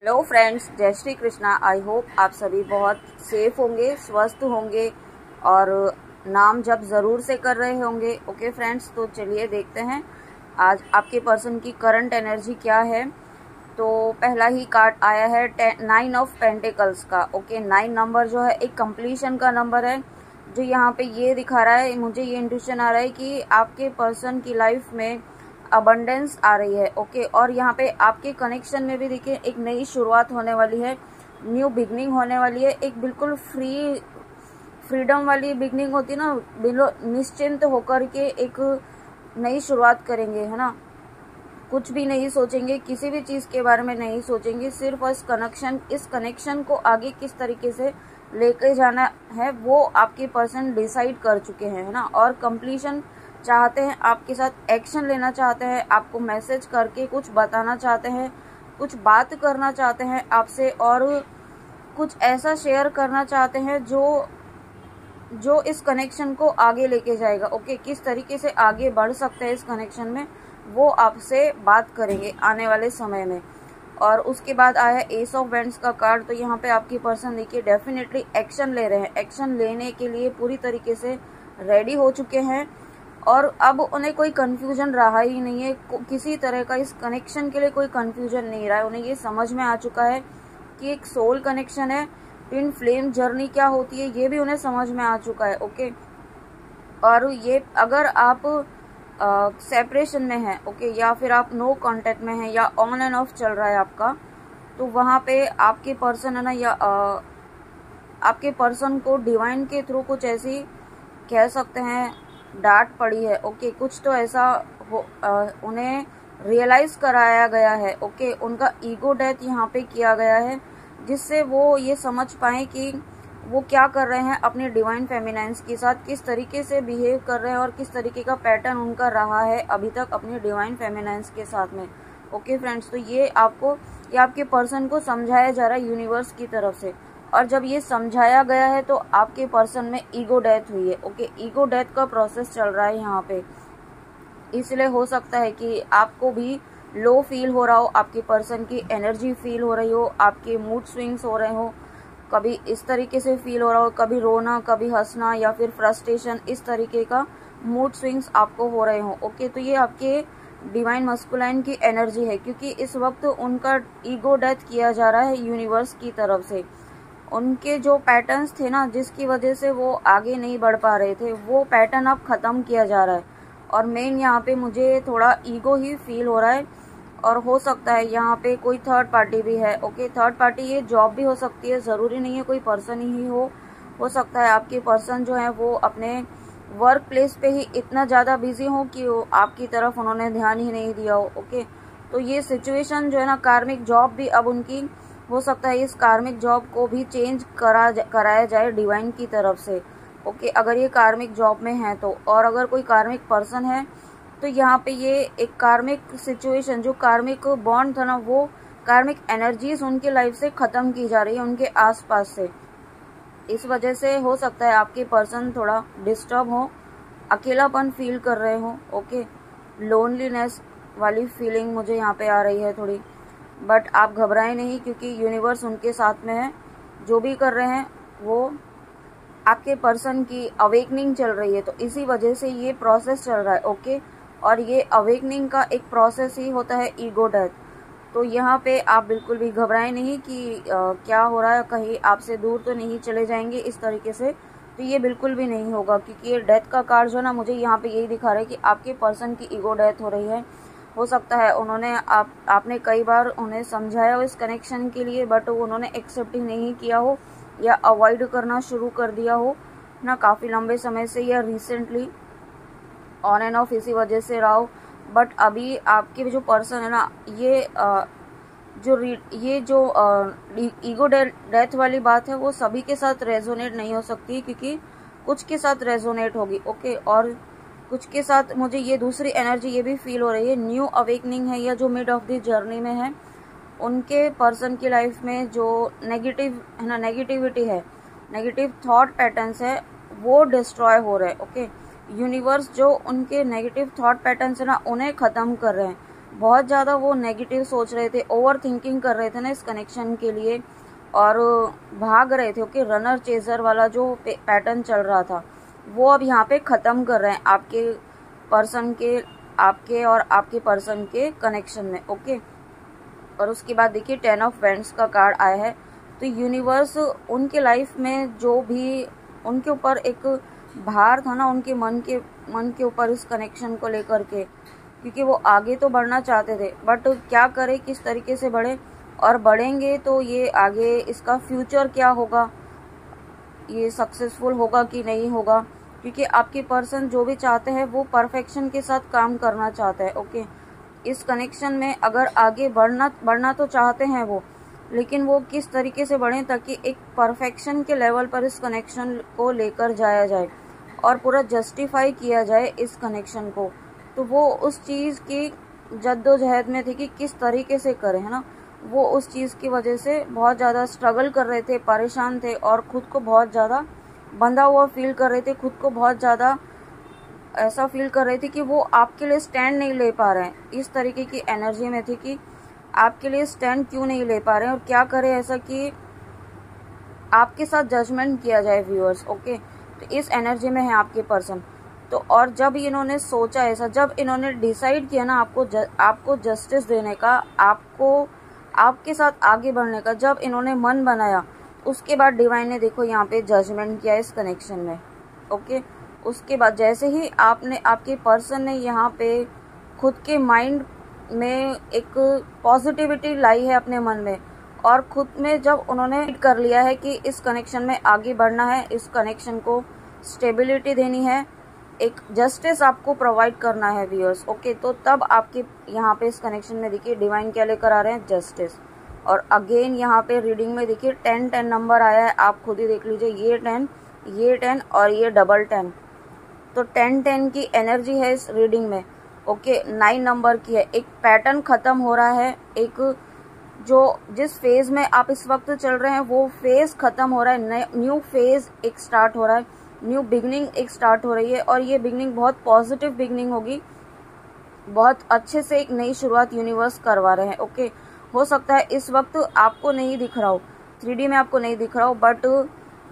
Hello friends, जय Shri Krishna. I hope आप सभी बहुत सेफ होंगे, स्वस्थ होंगे और नाम जप ज़रूर से कर रहे होंगे। ओके फ्रेंड्स, तो चलिए देखते हैं आज आपके पर्सन की करंट एनर्जी क्या है। तो पहला ही कार्ड आया है 9 ऑफ पेंटिकल्स का। ओके, 9 नंबर जो है एक कंप्लीशन का नंबर है, जो यहाँ पे ये दिखा रहा है। मुझे ये इंट्यूशन आ रहा है कि आपके पर्सन की लाइफ में अबंडेंस आ रही है। ओके, और यहाँ पे आपके कनेक्शन में भी देखिए एक नई शुरुआत होने वाली है, न्यू बिगनिंग होने वाली है। एक बिल्कुल फ्रीडम वाली बिगनिंग होती है ना, बिल्कुल निश्चिंत होकर के एक नई शुरुआत करेंगे, है ना। कुछ भी नहीं सोचेंगे, किसी भी चीज़ के बारे में नहीं सोचेंगे, सिर्फ इस कनेक्शन को आगे किस तरीके से लेके जाना है वो आपके पर्सन डिसाइड कर चुके हैं, है ना। और कंप्लीशन चाहते हैं, आपके साथ एक्शन लेना चाहते हैं, आपको मैसेज करके कुछ बताना चाहते हैं, कुछ बात करना चाहते हैं आपसे, और कुछ ऐसा शेयर करना चाहते हैं जो इस कनेक्शन को आगे लेके जाएगा। ओके, किस तरीके से आगे बढ़ सकते हैं इस कनेक्शन में, वो आपसे बात करेंगे आने वाले समय में। और उसके बाद आया एस ऑफ वेंड्स का कार्ड। तो यहाँ पे आपकी पर्सन देखिए डेफिनेटली एक्शन ले रहे हैं, एक्शन लेने के लिए पूरी तरीके से रेडी हो चुके हैं, और अब उन्हें कोई कंफ्यूजन रहा ही नहीं है। किसी तरह का इस कनेक्शन के लिए कोई कंफ्यूजन नहीं रहा है। उन्हें ये समझ में आ चुका है कि एक सोल कनेक्शन है, ट्विन फ्लेम जर्नी क्या होती है ये भी उन्हें समझ में आ चुका है। ओके, और ये अगर आप सेपरेशन में है, ओके, या फिर आप नो कांटेक्ट में है, या ऑन एंड ऑफ चल रहा है आपका, तो वहाँ पे आपके पर्सन है ना, या आपके पर्सन को डिवाइन के थ्रू कुछ ऐसी कह सकते हैं डांट पड़ी है। ओके, कुछ तो ऐसा उन्हें रियलाइज कराया गया है। ओके, उनका ईगो डेथ यहाँ पे किया गया है, जिससे वो ये समझ पाए कि वो क्या कर रहे हैं अपने डिवाइन फेमिनाइंस के साथ, किस तरीके से बिहेव कर रहे हैं और किस तरीके का पैटर्न उनका रहा है अभी तक अपने डिवाइन फेमिनाइंस के साथ में। ओके फ्रेंड्स, तो ये आपके पर्सन को समझाया जा रहा है यूनिवर्स की तरफ से, और जब ये समझाया गया है तो आपके पर्सन में ईगो डेथ हुई है। ओके, ईगो डेथ का प्रोसेस चल रहा है यहाँ पे, इसलिए हो सकता है कि आपको भी लो फील हो रहा हो, आपके पर्सन की एनर्जी फील हो रही हो, आपके मूड स्विंग्स हो रहे हो, कभी इस तरीके से फील हो रहा हो, कभी रोना, कभी हंसना, या फिर फ्रस्ट्रेशन, इस तरीके का मूड स्विंग्स आपको हो रहे हो। ओके, तो ये आपके डिवाइन मस्कुलाइन की एनर्जी है, क्योंकि इस वक्त उनका ईगो डेथ किया जा रहा है यूनिवर्स की तरफ से। उनके जो पैटर्न्स थे ना, जिसकी वजह से वो आगे नहीं बढ़ पा रहे थे, वो पैटर्न अब ख़त्म किया जा रहा है। और मेन यहाँ पे मुझे थोड़ा ईगो ही फील हो रहा है, और हो सकता है यहाँ पे कोई थर्ड पार्टी भी है। ओके, थर्ड पार्टी ये जॉब भी हो सकती है, ज़रूरी नहीं है कोई पर्सन ही हो सकता है आपके पर्सन जो है वो अपने वर्क प्लेस पे ही इतना ज़्यादा बिजी हो कि आपकी तरफ उन्होंने ध्यान ही नहीं दिया हो। ओके, तो ये सिचुएशन जो है ना, कार्मिक जॉब भी अब उनकी हो सकता है इस कार्मिक जॉब को भी चेंज कराया जाए डिवाइन की तरफ से। ओके, अगर ये कार्मिक जॉब में है तो, और अगर कोई कार्मिक पर्सन है तो यहाँ पे ये एक कार्मिक सिचुएशन, जो कार्मिक बॉन्ड था ना, वो कार्मिक एनर्जीज उनके लाइफ से ख़त्म की जा रही है उनके आसपास से। इस वजह से हो सकता है आपके पर्सन थोड़ा डिस्टर्ब हो, अकेलापन फील कर रहे हो। ओके, लोनलीनेस वाली फीलिंग मुझे यहाँ पे आ रही है थोड़ी, बट आप घबराएं नहीं, क्योंकि यूनिवर्स उनके साथ में है। जो भी कर रहे हैं वो आपके पर्सन की अवेकनिंग चल रही है, तो इसी वजह से ये प्रोसेस चल रहा है। ओके, और ये अवेकनिंग का एक प्रोसेस ही होता है ईगो डेथ। तो यहाँ पे आप बिल्कुल भी घबराएं नहीं कि क्या हो रहा है, कहीं आपसे दूर तो नहीं चले जाएंगे इस तरीके से। तो ये बिल्कुल भी नहीं होगा, क्योंकि ये डेथ का कार्ड जो है ना, मुझे यहाँ पे यही दिखा रहा है कि आपके पर्सन की ईगो डेथ हो रही है। हो सकता है आपने कई बार उन्हें समझाया हो इस कनेक्शन के लिए, बट उन्होंने एक्सेप्ट ही नहीं किया हो, या अवॉइड करना शुरू कर दिया हो ना, काफ़ी लंबे समय से, या रिसेंटली ऑन एंड ऑफ इसी वजह से रहा हो। बट अभी आपके जो पर्सन है ना, ये जो ईगो डेथ वाली बात है, वो सभी के साथ रेजोनेट नहीं हो सकती, क्योंकि कुछ के साथ रेजोनेट होगी। ओके, और कुछ के साथ मुझे ये दूसरी एनर्जी ये भी फील हो रही है, न्यू अवेकनिंग है, या जो मिड ऑफ द जर्नी में है, उनके पर्सन की लाइफ में जो नेगेटिव है ना, नेगेटिविटी है, नेगेटिव थॉट पैटर्न्स है, वो डिस्ट्रॉय हो रहे हैं। ओके, यूनिवर्स जो उनके नेगेटिव थॉट पैटर्न्स है ना, उन्हें ख़त्म कर रहे हैं। बहुत ज़्यादा वो नेगेटिव सोच रहे थे, ओवर थिंकिंग कर रहे थे ना इस कनेक्शन के लिए, और भाग रहे थे। ओके, रनर चेजर वाला जो पैटर्न चल रहा था वो अब यहाँ पे ख़त्म कर रहे हैं आपके पर्सन के, आपके और आपके पर्सन के कनेक्शन में। ओके, और उसके बाद देखिए 10 ऑफ वैंड्स का कार्ड आया है। तो यूनिवर्स उनके लाइफ में जो भी उनके ऊपर एक भार था ना, उनके मन के ऊपर इस कनेक्शन को लेकर के, क्योंकि वो आगे तो बढ़ना चाहते थे, बट क्या करें, किस तरीके से बढ़े, और बढ़ेंगे तो ये आगे इसका फ्यूचर क्या होगा, ये सक्सेसफुल होगा कि नहीं होगा, क्योंकि आपके पर्सन जो भी चाहते हैं वो परफेक्शन के साथ काम करना चाहते हैं। ओके, इस कनेक्शन में अगर आगे बढ़ना तो चाहते हैं वो, लेकिन वो किस तरीके से बढ़ें ताकि एक परफेक्शन के लेवल पर इस कनेक्शन को लेकर जाया जाए और पूरा जस्टिफाई किया जाए इस कनेक्शन को। तो वो उस चीज़ की जद्दोजहद में थे कि किस तरीके से करें, है ना। वो उस चीज़ की वजह से बहुत ज़्यादा स्ट्रगल कर रहे थे, परेशान थे, और खुद को बहुत ज़्यादा बंधा हुआ फील कर रहे थे, खुद को बहुत ज़्यादा ऐसा फील कर रहे थे कि वो आपके लिए स्टैंड नहीं ले पा रहे हैं। इस तरीके की एनर्जी में थी कि आपके लिए स्टैंड क्यों नहीं ले पा रहे हैं और क्या करें ऐसा कि आपके साथ जजमेंट किया जाए व्यूअर्स। ओके, तो इस एनर्जी में है आपके पर्सन। तो और जब इन्होंने सोचा ऐसा, जब इन्होंने डिसाइड किया ना आपको जस्टिस देने का, आपको आपके साथ आगे बढ़ने का, जब इन्होंने मन बनाया, उसके बाद डिवाइन ने देखो यहाँ पे जजमेंट किया इस कनेक्शन में। ओके, उसके बाद जैसे ही आपके पर्सन ने यहाँ पे खुद के माइंड में एक पॉजिटिविटी लाई है अपने मन में, और खुद में जब उन्होंने कर लिया है कि इस कनेक्शन में आगे बढ़ना है, इस कनेक्शन को स्टेबिलिटी देनी है, एक जस्टिस आपको प्रोवाइड करना है व्यूअर्स। ओके, तो तब आपके यहाँ पे इस कनेक्शन में देखिए डिवाइन क्या लेकर आ रहे हैं, जस्टिस। और अगेन यहाँ पे रीडिंग में देखिए 10 नंबर आया है, आप खुद ही देख लीजिए, ये 10 और ये डबल 10, तो 10 की एनर्जी है इस रीडिंग में। ओके, 9 नंबर की है, एक पैटर्न खत्म हो रहा है, एक जो जिस फेज में आप इस वक्त चल रहे हैं वो फेज खत्म हो रहा है, न्यू फेज एक स्टार्ट हो रहा है, न्यू बिगनिंग एक स्टार्ट हो रही है, और ये बिगनिंग बहुत पॉजिटिव बिगनिंग होगी, बहुत अच्छे से एक नई शुरुआत यूनिवर्स करवा रहे हैं। ओके, हो सकता है इस वक्त आपको नहीं दिख रहा हो, 3D में आपको नहीं दिख रहा हो, बट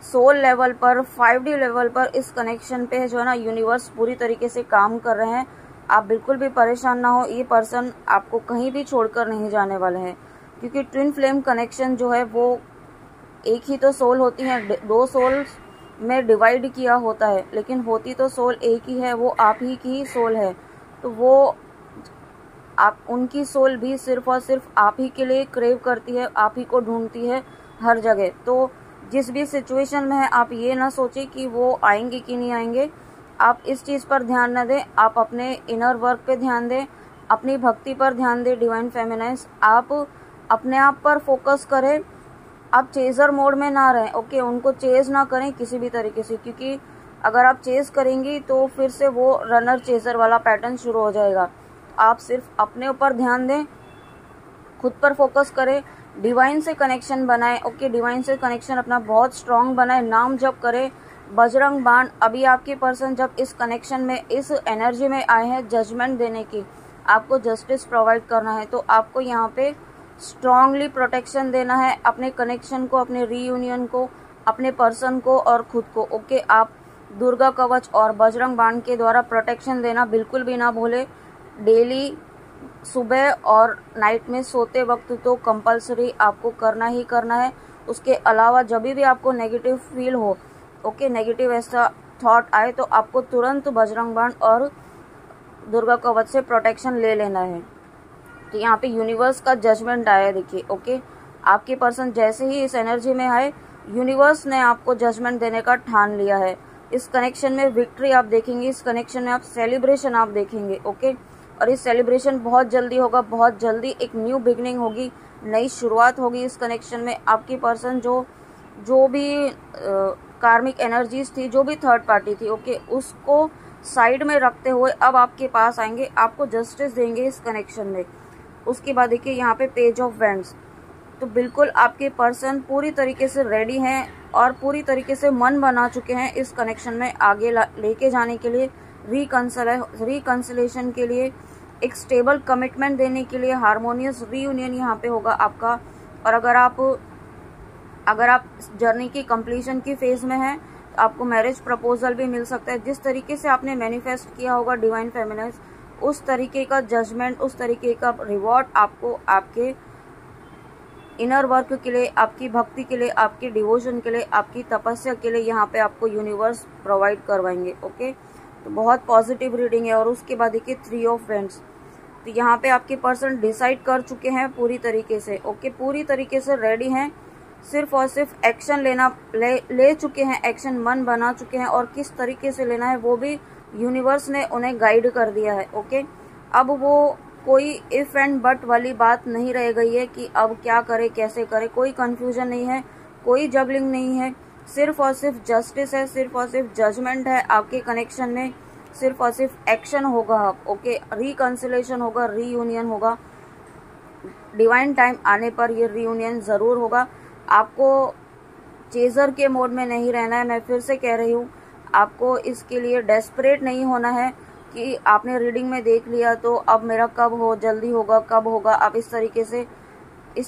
सोल लेवल पर, 5D लेवल पर इस कनेक्शन पे जो है ना यूनिवर्स पूरी तरीके से काम कर रहे हैं। आप बिल्कुल भी परेशान ना हो, ये पर्सन आपको कहीं भी छोड़कर नहीं जाने वाले हैं, क्योंकि ट्विन फ्लेम कनेक्शन जो है वो एक ही तो सोल होती है, 2 सोल में डिवाइड किया होता है, लेकिन होती तो सोल एक ही है, वो आप ही की सोल है। तो वो आप उनकी सोल भी सिर्फ और सिर्फ आप ही के लिए क्रेव करती है, आप ही को ढूंढती है हर जगह। तो जिस भी सिचुएशन में है आप ये ना सोचें कि वो आएंगे कि नहीं आएंगे, आप इस चीज़ पर ध्यान न दें, आप अपने इनर वर्क पे ध्यान दें, अपनी भक्ति पर ध्यान दें। डिवाइन फेमिनाइन्स, आप अपने आप पर फोकस करें, आप चेजर मोड में ना रहें। ओके, उनको चेज ना करें किसी भी तरीके से, क्योंकि अगर आप चेज करेंगी तो फिर से वो रनर चेजर वाला पैटर्न शुरू हो जाएगा। आप सिर्फ अपने ऊपर ध्यान दें, खुद पर फोकस करें, डिवाइन से कनेक्शन बनाएं। ओके, डिवाइन से कनेक्शन अपना बहुत स्ट्रांग बनाएं, नाम जप करें, बजरंग बाण। अभी आपके पर्सन जब इस कनेक्शन में, इस एनर्जी में आए हैं जजमेंट देने की, आपको जस्टिस प्रोवाइड करना है, तो आपको यहाँ पे स्ट्रांगली प्रोटेक्शन देना है अपने कनेक्शन को, अपने रीयूनियन को, अपने पर्सन को और खुद को। ओके, आप दुर्गा कवच और बजरंग बाण के द्वारा प्रोटेक्शन देना बिल्कुल भी ना भूले। डेली सुबह और नाइट में सोते वक्त तो कंपलसरी आपको करना ही करना है। उसके अलावा जब भी आपको नेगेटिव फील हो, ओके, नेगेटिव ऐसा थॉट आए, तो आपको तुरंत बजरंग बाण और दुर्गा कवच से प्रोटेक्शन ले लेना है। तो यहाँ पे यूनिवर्स का जजमेंट आया, देखिए। ओके, आपके पर्सन जैसे ही इस एनर्जी में आए, यूनिवर्स ने आपको जजमेंट देने का ठान लिया है। इस कनेक्शन में विक्ट्री आप देखेंगे, इस कनेक्शन में आप सेलिब्रेशन आप देखेंगे। ओके, और इस सेलिब्रेशन बहुत जल्दी होगा, बहुत जल्दी एक न्यू बिगनिंग होगी, नई शुरुआत होगी इस कनेक्शन में। आपकी पर्सन जो भी कार्मिक एनर्जीज थी, जो भी थर्ड पार्टी थी, ओके, उसको साइड में रखते हुए अब आपके पास आएंगे, आपको जस्टिस देंगे इस कनेक्शन में। उसके बाद देखिए यहाँ पे पेज ऑफ वैंड्स, तो बिल्कुल आपके पर्सन पूरी तरीके से रेडी हैं और पूरी तरीके से मन बना चुके हैं इस कनेक्शन में आगे लेके जाने के लिए, रिकंसिलेशन के लिए, एक स्टेबल कमिटमेंट देने के लिए हार्मोनियस रीयूनियन यहाँ पे होगा आपका। और अगर आप जर्नी की कंप्लीशन की फेज में हैं तो आपको मैरिज प्रपोजल भी मिल सकता है। जिस तरीके से आपने मैनिफेस्ट किया होगा डिवाइन फेमिनिन, उस तरीके का जजमेंट, उस तरीके का रिवॉर्ड आपको आपके इनर वर्क के लिए, आपकी भक्ति के लिए, आपके डिवोशन के लिए, आपकी तपस्या के लिए यहाँ पे आपको यूनिवर्स प्रोवाइड करवाएंगे। ओके, तो बहुत पॉजिटिव रीडिंग है। और उसके बाद देखिए 3 ऑफ वेंट्स, तो यहाँ पे आपके पर्सन डिसाइड कर चुके हैं पूरी तरीके से। ओके, पूरी तरीके से रेडी हैं, सिर्फ और सिर्फ एक्शन ले चुके हैं, एक्शन मन बना चुके हैं। और किस तरीके से लेना है वो भी यूनिवर्स ने उन्हें गाइड कर दिया है। ओके, अब वो कोई इफ एंड बट वाली बात नहीं रह गई है कि अब क्या करे कैसे करे, कोई कंफ्यूजन नहीं है, कोई जबलिंग नहीं है, सिर्फ और सिर्फ जस्टिस है, सिर्फ और सिर्फ जजमेंट है आपके कनेक्शन में, सिर्फ और सिर्फ एक्शन होगा। ओके, रिकंसिलेशन होगा, रीयूनियन होगा, डिवाइन टाइम आने पर ये रीयूनियन जरूर होगा। आपको चेजर के मोड में नहीं रहना है, मैं फिर से कह रही हूँ, आपको इसके लिए डेस्परेट नहीं होना है कि आपने रीडिंग में देख लिया तो अब मेरा कब हो, जल्दी होगा, कब होगा। आप इस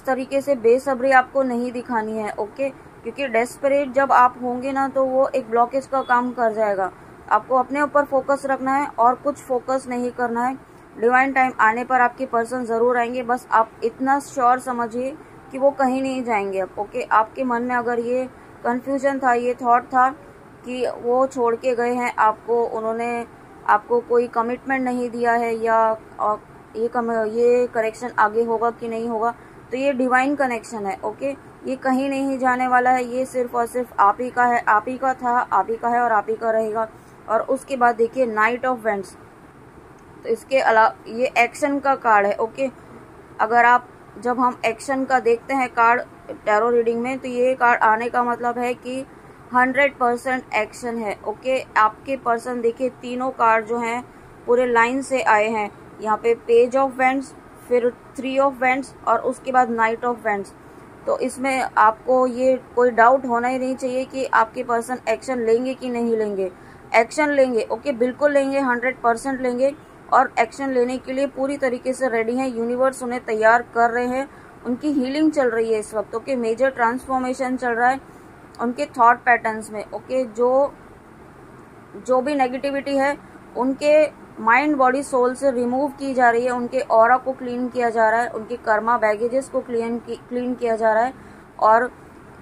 तरीके से बेसब्री आपको नहीं दिखानी है। ओके, क्योंकि डेस्परेट जब आप होंगे ना तो वो एक ब्लॉकेज का काम कर जाएगा। आपको अपने ऊपर फोकस रखना है और कुछ फोकस नहीं करना है। डिवाइन टाइम आने पर आपके पर्सन जरूर आएंगे, बस आप इतना श्योर समझिए कि वो कहीं नहीं जाएंगे अब। ओके, आपके मन में अगर ये कंफ्यूजन था, ये थॉट था कि वो छोड़ के गए हैं आपको, उन्होंने आपको कोई कमिटमेंट नहीं दिया है, या ये कनेक्शन आगे होगा कि नहीं होगा, तो ये डिवाइन कनेक्शन है। ओके, ये कहीं नहीं जाने वाला है, ये सिर्फ और सिर्फ आप ही का है, आप ही का था, आप ही का है और आप ही का रहेगा। और उसके बाद देखिए नाइट ऑफ वेंट्स, तो इसके अलावा ये एक्शन का कार्ड है। ओके, जब हम एक्शन का देखते हैं कार्ड टैरो रीडिंग में, तो ये कार्ड आने का मतलब है कि 100% एक्शन है। ओके, आपके पर्सन देखिए तीनों कार्ड जो हैं पूरे लाइन से आए हैं, यहाँ पे पेज ऑफ वेंट्स, फिर 3 ऑफ वेंट्स और उसके बाद नाइट ऑफ वेंट्स। तो इसमें आपको ये कोई डाउट होना ही नहीं चाहिए कि आपके पर्सन एक्शन लेंगे कि नहीं लेंगे। एक्शन लेंगे, ओके, बिल्कुल लेंगे, 100% लेंगे और एक्शन लेने के लिए पूरी तरीके से रेडी हैं। यूनिवर्स उन्हें तैयार कर रहे हैं, उनकी हीलिंग चल रही है इस वक्त। ओके, मेजर ट्रांसफॉर्मेशन चल रहा है उनके थॉट पैटर्न्स में। ओके, जो भी नेगेटिविटी है उनके माइंड बॉडी सोल से रिमूव की जा रही है, उनके ऑरा को क्लीन किया जा रहा है, उनके कर्मा बैगेजेस को क्लीन किया जा रहा है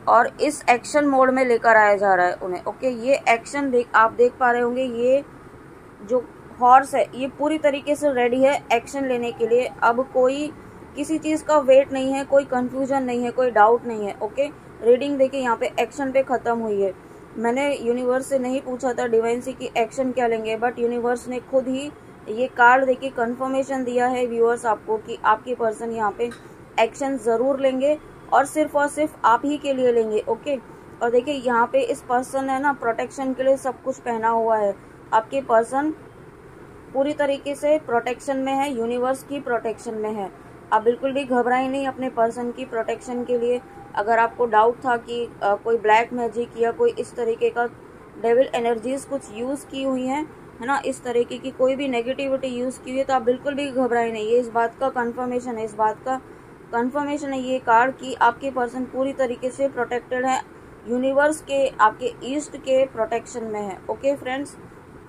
और इस एक्शन मोड में लेकर आया जा रहा है उन्हें। ओके, ये एक्शन आप देख पा रहे होंगे, ये जो हॉर्स है ये पूरी तरीके से रेडी है एक्शन लेने के लिए। अब कोई किसी चीज का वेट नहीं है, कोई कंफ्यूजन नहीं है, कोई डाउट नहीं है। ओके, रीडिंग देखिए यहाँ पे एक्शन पे खत्म हुई है। मैंने यूनिवर्स से नहीं पूछा था डिवाइन से कि एक्शन क्या लेंगे, बट यूनिवर्स ने खुद ही ये कार्ड देखिए कंफर्मेशन दिया है व्यूअर्स आपको कि आपके पर्सन यहाँ पे एक्शन जरूर लेंगे और सिर्फ आप ही के लिए लेंगे। ओके, और देखिए यहाँ पे इस पर्सन है ना प्रोटेक्शन के लिए सब कुछ पहना हुआ है। आपके पर्सन पूरी तरीके से प्रोटेक्शन में है, यूनिवर्स की प्रोटेक्शन में है। आप बिल्कुल भी घबराए नहीं अपने पर्सन की प्रोटेक्शन के लिए। अगर आपको डाउट था कि कोई ब्लैक मैजिक या कोई इस तरीके का डेविल एनर्जीज कुछ यूज की हुई है ना, इस तरीके की कोई भी नेगेटिविटी यूज की हुई है, तो आप बिल्कुल भी घबराए नहीं। ये इस बात का कंफर्मेशन है, ये कार्ड की आपके पर्सन पूरी तरीके से प्रोटेक्टेड है, यूनिवर्स के आपके ईस्ट के प्रोटेक्शन में है। ओके फ्रेंड्स,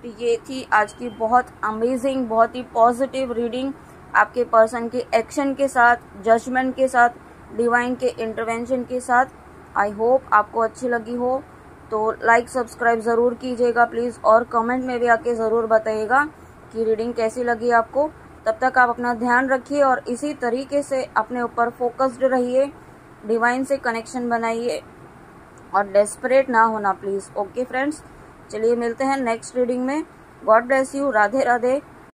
तो ये थी आज की बहुत अमेजिंग, बहुत ही पॉजिटिव रीडिंग आपके पर्सन के एक्शन के साथ, जजमेंट के साथ, डिवाइन के इंटरवेंशन के साथ। आई होप आपको अच्छी लगी हो, तो लाइक सब्सक्राइब ज़रूर कीजिएगा प्लीज़, और कमेंट में भी आके ज़रूर बताइएगा कि रीडिंग कैसी लगी आपको। तब तक आप अपना ध्यान रखिए और इसी तरीके से अपने ऊपर फोकस्ड रहिए, डिवाइन से कनेक्शन बनाइए और डेस्परेट ना होना प्लीज़। ओके फ्रेंड्स, चलिए मिलते हैं नेक्स्ट रीडिंग में। God bless you, Radhe Radhe.